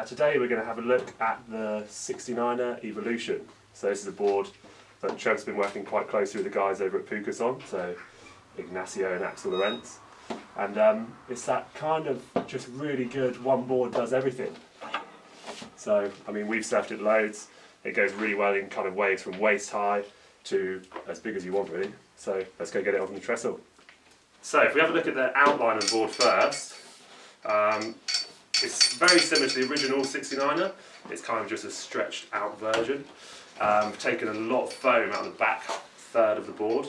Today we're going to have a look at the Sixtyniner Evolution. So this is a board that Trev's been working quite closely with the guys over at Pukas on, so Ignacio and Axel Lorrentz. And it's that kind of just really good one board does everything. So, I mean, we've surfed it loads. It goes really well in kind of waves from waist high to as big as you want really. So let's go get it on the trestle. So if we have a look at the outline of the board first, it's very similar to the original Sixtyniner. It's kind of just a stretched out version. We've taken a lot of foam out of the back third of the board.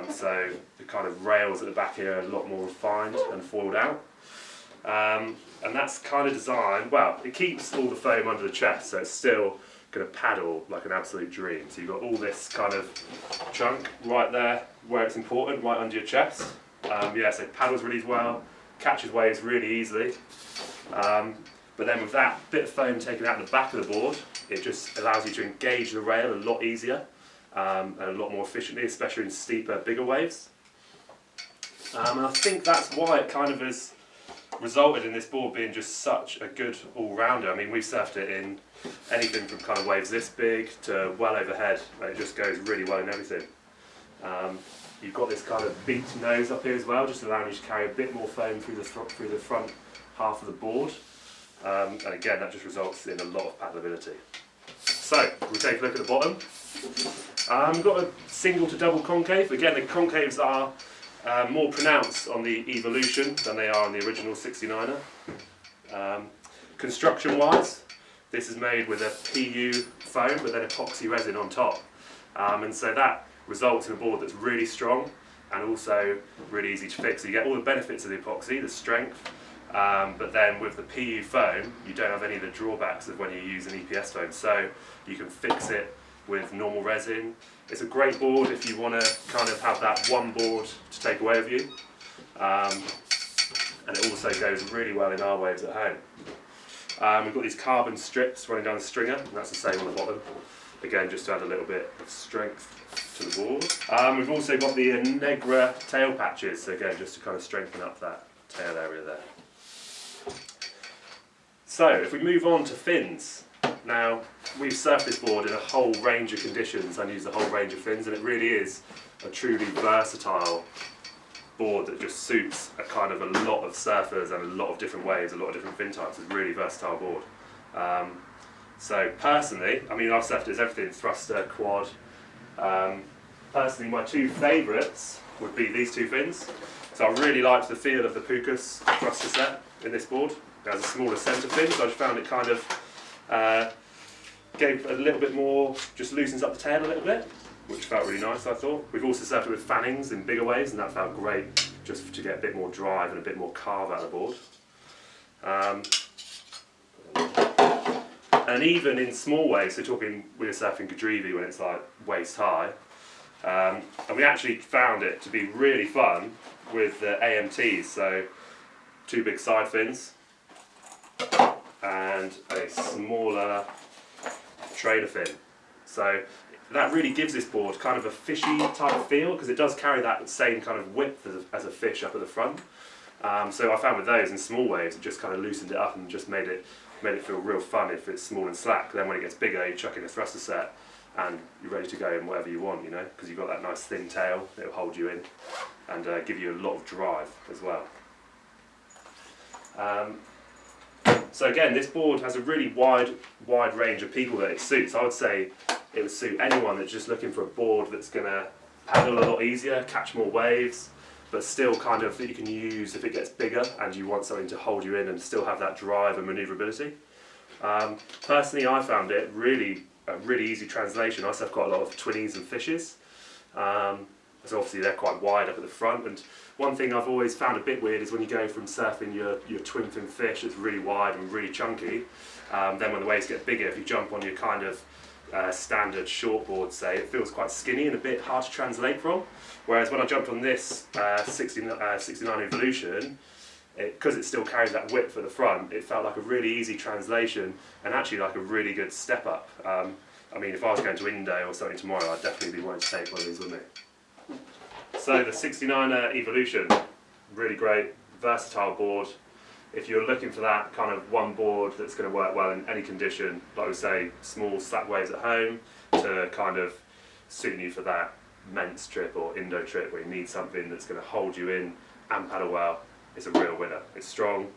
So the kind of rails at the back here are a lot more refined and foiled out. And that's kind of designed, well, it keeps all the foam under the chest, so it's still going to paddle like an absolute dream. So you've got all this kind of chunk right there where it's important, right under your chest. Yeah, so it paddles really well, catches waves really easily. But then with that bit of foam taken out the back of the board, it just allows you to engage the rail a lot easier and a lot more efficiently, especially in steeper, bigger waves. And I think that's why it kind of has resulted in this board being just such a good all-rounder. I mean, we've surfed it in anything from kind of waves this big to well overhead. It just goes really well in everything. You've got this kind of beaked nose up here as well, just allowing you to carry a bit more foam through the front half of the board. And again, that just results in a lot of paddleability. So, we'll take a look at the bottom. We've got a single to double concave. Again, the concaves are more pronounced on the Evolution than they are on the original Sixtyniner. Construction-wise, this is made with a PU foam, but then epoxy resin on top. And so that results in a board that's really strong and also really easy to fix. So you get all the benefits of the epoxy, the strength, but then with the PU foam, you don't have any of the drawbacks of when you use an EPS foam. So you can fix it with normal resin. It's a great board if you want to kind of have that one board to take away with you. And it also goes really well in our waves at home. We've got these carbon strips running down the stringer, and that's the same on the bottom. Again, just to add a little bit of strength to the board. We've also got the Negra tail patches, so again, just to kind of strengthen up that tail area there. So, if we move on to fins. Now, we've surfed this board in a whole range of conditions and used a whole range of fins, and it really is a truly versatile board that just suits a kind of a lot of surfers and a lot of different waves, a lot of different fin types. It's a really versatile board. So personally, I mean, I've surfed it as everything, thruster, quad. Personally, my two favourites would be these two fins. So I really liked the feel of the Pukas thruster set in this board. It has a smaller centre fin, so I just found it kind of gave a little bit more, just loosens up the tail a little bit, which felt really nice, I thought. We've also surfed it with fannings in bigger waves, and that felt great, just to get a bit more drive and a bit more carve out of the board. And even in small waves, so talking, we were surfing Gadrivi when it's like waist high, and we actually found it to be really fun with the AMTs, so two big side fins and a smaller trailer fin. So that really gives this board kind of a fishy type feel, because it does carry that same kind of width as a fish up at the front. So I found with those in small waves, it just kind of loosened it up and just made it feel real fun if it's small and slack. Then when it gets bigger, you chuck in a thruster set and you're ready to go in wherever you want, you know, because you've got that nice thin tail that will hold you in and give you a lot of drive as well. So again, this board has a really wide range of people that it suits. I would say it would suit anyone that's just looking for a board that's going to paddle a lot easier, catch more waves, but still kind of that you can use if it gets bigger and you want something to hold you in and still have that drive and manoeuvrability. Personally, I found it a really easy translation. I surf quite a lot of twinnies and fishes. So obviously they're quite wide up at the front, and one thing I've always found a bit weird is when you go from surfing your twin fin fish that's really wide and really chunky, then when the waves get bigger, if you jump on your kind of standard shortboard, say, it feels quite skinny and a bit hard to translate from. Whereas when I jumped on this Sixtyniner Evolution, because it still carries that width at the front, it felt like a really easy translation and actually like a really good step up. I mean, if I was going to Indo or something tomorrow, I'd definitely be wanting to take one of these with me. So the Sixtyniner Evolution, really great, versatile board. if you're looking for that kind of one board that's going to work well in any condition, like we say, small slack waves at home, to kind of suit you for that Ments trip or Indo trip where you need something that's going to hold you in and paddle well, it's a real winner. It's strong,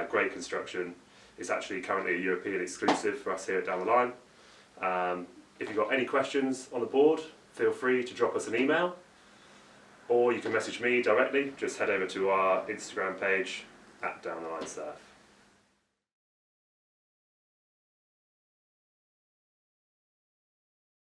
great construction. It's actually currently a European exclusive for us here at Down the Line. If you've got any questions on the board, feel free to drop us an email, or you can message me directly. Just head over to our Instagram page at Down the Line Surf.